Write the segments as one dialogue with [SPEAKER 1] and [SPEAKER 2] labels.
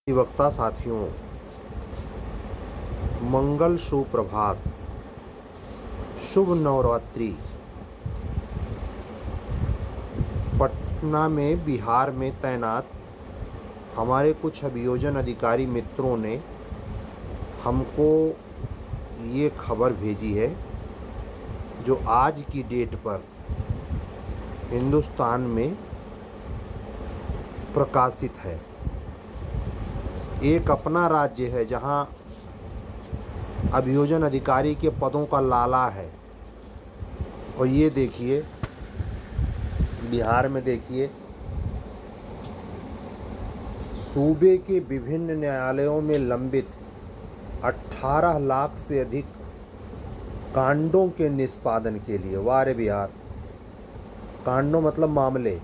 [SPEAKER 1] अधिवक्ता साथियों, मंगल सुप्रभात, शुभ नवरात्रि। पटना में बिहार में तैनात हमारे कुछ अभियोजन अधिकारी मित्रों ने हमको ये खबर भेजी है जो आज की डेट पर हिंदुस्तान में प्रकाशित है। एक अपना राज्य है जहां अभियोजन अधिकारी के पदों का लाला है। और ये देखिए, बिहार में देखिए, सूबे के विभिन्न न्यायालयों में लंबित 18 लाख से अधिक कांडों के निष्पादन के लिए, वाह रे बिहार, कांडों मतलब मामले,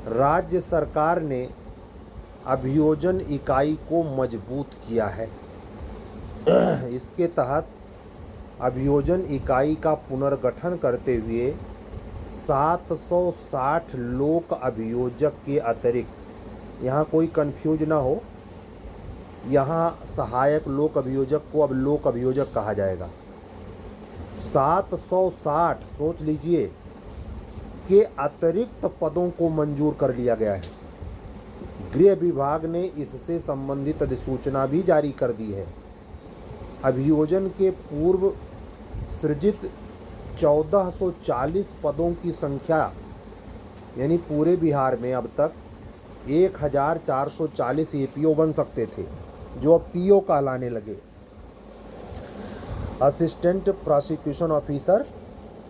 [SPEAKER 1] राज्य सरकार ने अभियोजन इकाई को मजबूत किया है। इसके तहत अभियोजन इकाई का पुनर्गठन करते हुए 760 लोक अभियोजक के अतिरिक्त, यहाँ कोई कंफ्यूज ना हो, यहाँ सहायक लोक अभियोजक को अब लोक अभियोजक कहा जाएगा। 760, सोच लीजिए, के अतिरिक्त पदों को मंजूर कर लिया गया है। गृह विभाग ने इससे संबंधित अधिसूचना भी जारी कर दी है। अभियोजन के पूर्व सृजित 1440 पदों की संख्या, यानी पूरे बिहार में अब तक 1440 एपीओ बन सकते थे, जो अब पीओ कहलाने लगे। असिस्टेंट प्रोसिक्यूशन ऑफिसर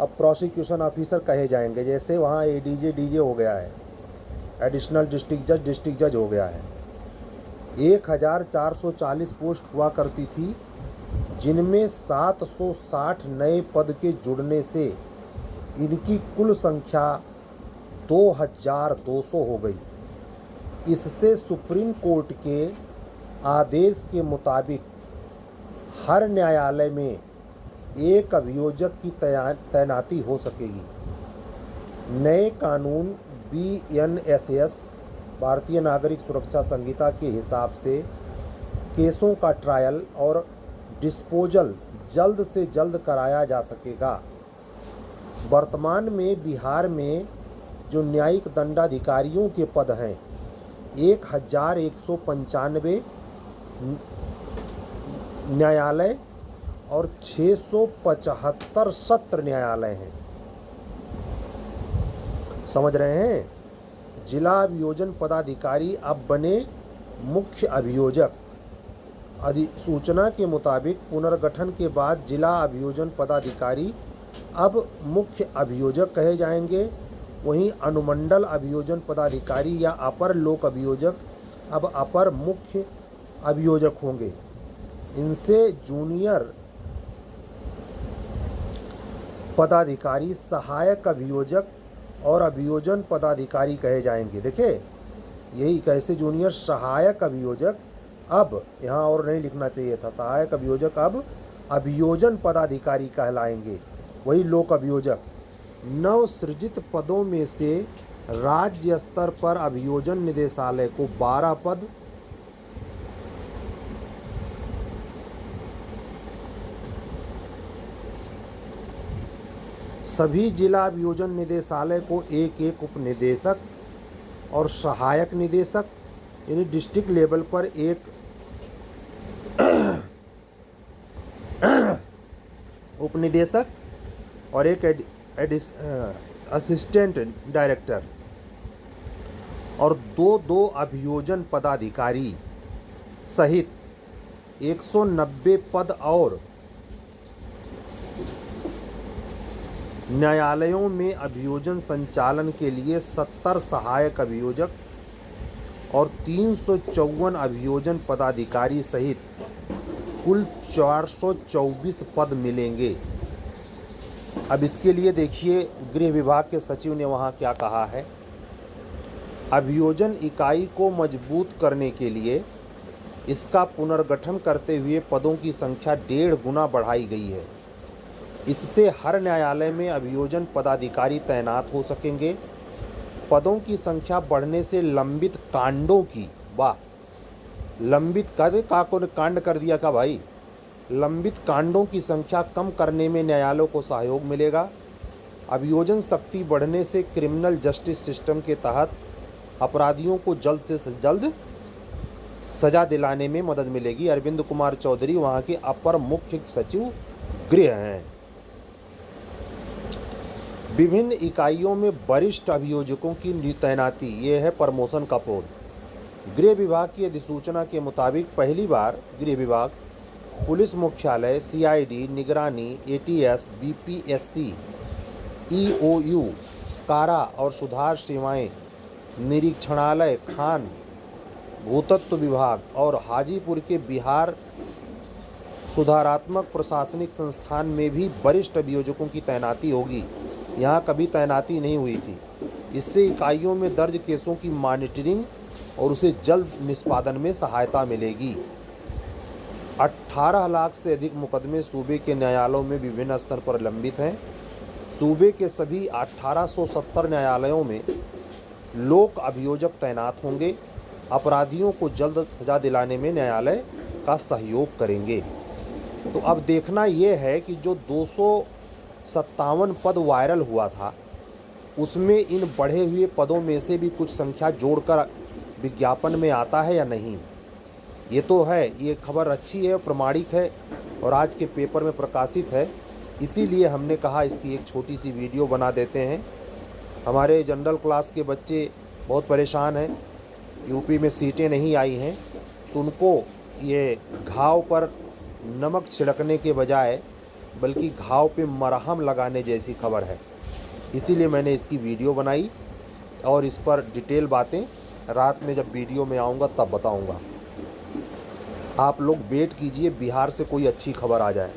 [SPEAKER 1] अब प्रोसिक्यूशन ऑफिसर कहे जाएंगे, जैसे वहाँ एडीजे डीजे हो गया है, एडिशनल डिस्ट्रिक्ट जज हो गया है। 1440 पोस्ट हुआ करती थी, जिनमें 760 नए पद के जुड़ने से इनकी कुल संख्या 2200 हो गई। इससे सुप्रीम कोर्ट के आदेश के मुताबिक हर न्यायालय में एक अभियोजक की तैनाती हो सकेगी। नए कानून BNSS भारतीय नागरिक सुरक्षा संहिता के हिसाब से केसों का ट्रायल और डिस्पोजल जल्द से जल्द कराया जा सकेगा। वर्तमान में बिहार में जो न्यायिक दंडाधिकारियों के पद हैं, 1195 न्यायालय और 675 सत्र न्यायालय हैं। समझ रहे हैं? जिला अभियोजन पदाधिकारी अब बने मुख्य अभियोजक। अधिसूचना के मुताबिक पुनर्गठन के बाद जिला अभियोजन पदाधिकारी अब मुख्य अभियोजक कहे जाएंगे। वहीं अनुमंडल अभियोजन पदाधिकारी या अपर लोक अभियोजक अब अपर मुख्य अभियोजक होंगे। इनसे जूनियर पदाधिकारी सहायक अभियोजक और अभियोजन पदाधिकारी कहे जाएंगे। देखिए, यही कैसे जूनियर सहायक अभियोजक, अब यहाँ और नहीं लिखना चाहिए था, सहायक अभियोजक अब अभियोजन पदाधिकारी कहलाएंगे। वही लोक अभियोजक। नव सृजित पदों में से राज्य स्तर पर अभियोजन निदेशालय को 12 पद, सभी जिला अभियोजन निदेशालय को एक एक उप निदेशक और सहायक निदेशक, यानी डिस्ट्रिक्ट लेवल पर एक उप निदेशक और एक असिस्टेंट डायरेक्टर, और दो अभियोजन पदाधिकारी सहित 190 पद, और न्यायालयों में अभियोजन संचालन के लिए 70 सहायक अभियोजक और 354 अभियोजन पदाधिकारी सहित कुल 424 पद मिलेंगे। अब इसके लिए देखिए गृह विभाग के सचिव ने वहाँ क्या कहा है। अभियोजन इकाई को मजबूत करने के लिए इसका पुनर्गठन करते हुए पदों की संख्या 1.5 गुना बढ़ाई गई है। इससे हर न्यायालय में अभियोजन पदाधिकारी तैनात हो सकेंगे। पदों की संख्या बढ़ने से लंबित कांडों की, वाह, लंबित काकों ने कांड कर दिया का भाई। लंबित कांडों की संख्या कम करने में न्यायालयों को सहयोग मिलेगा। अभियोजन शक्ति बढ़ने से क्रिमिनल जस्टिस सिस्टम के तहत अपराधियों को जल्द से जल्द सजा दिलाने में मदद मिलेगी। अरविंद कुमार चौधरी वहां के अपर मुख्य सचिव गृह हैं। विभिन्न इकाइयों में वरिष्ठ अभियोजकों की तैनाती, ये है प्रमोशन का पद। गृह विभाग की अधिसूचना के मुताबिक पहली बार गृह विभाग, पुलिस मुख्यालय, सीआईडी, निगरानी, एटीएस, बीपीएससी, ईओयू, कारा और सुधार सेवाएं, निरीक्षणालय, खान, भूतत्व विभाग और हाजीपुर के बिहार सुधारात्मक प्रशासनिक संस्थान में भी वरिष्ठ अभियोजकों की तैनाती होगी। यहाँ कभी तैनाती नहीं हुई थी। इससे इकाइयों में दर्ज केसों की मॉनिटरिंग और उसे जल्द निष्पादन में सहायता मिलेगी। 18 लाख से अधिक मुकदमे सूबे के न्यायालयों में विभिन्न स्तर पर लंबित हैं। सूबे के सभी 1870 न्यायालयों में लोक अभियोजक तैनात होंगे। अपराधियों को जल्द सजा दिलाने में न्यायालय का सहयोग करेंगे। तो अब देखना ये है कि जो 257 पद वायरल हुआ था, उसमें इन बढ़े हुए पदों में से भी कुछ संख्या जोड़कर विज्ञापन में आता है या नहीं। ये तो है, ये खबर अच्छी है, प्रमाणिक है और आज के पेपर में प्रकाशित है। इसीलिए हमने कहा इसकी एक छोटी सी वीडियो बना देते हैं। हमारे जनरल क्लास के बच्चे बहुत परेशान हैं, यूपी में सीटें नहीं आई हैं, तो उनको ये घाव पर नमक छिड़कने के बजाय बल्कि घाव पे मरहम लगाने जैसी खबर है। इसीलिए मैंने इसकी वीडियो बनाई और इस पर डिटेल बातें रात में जब वीडियो में आऊँगा तब बताऊँगा। आप लोग वेट कीजिए, बिहार से कोई अच्छी खबर आ जाए।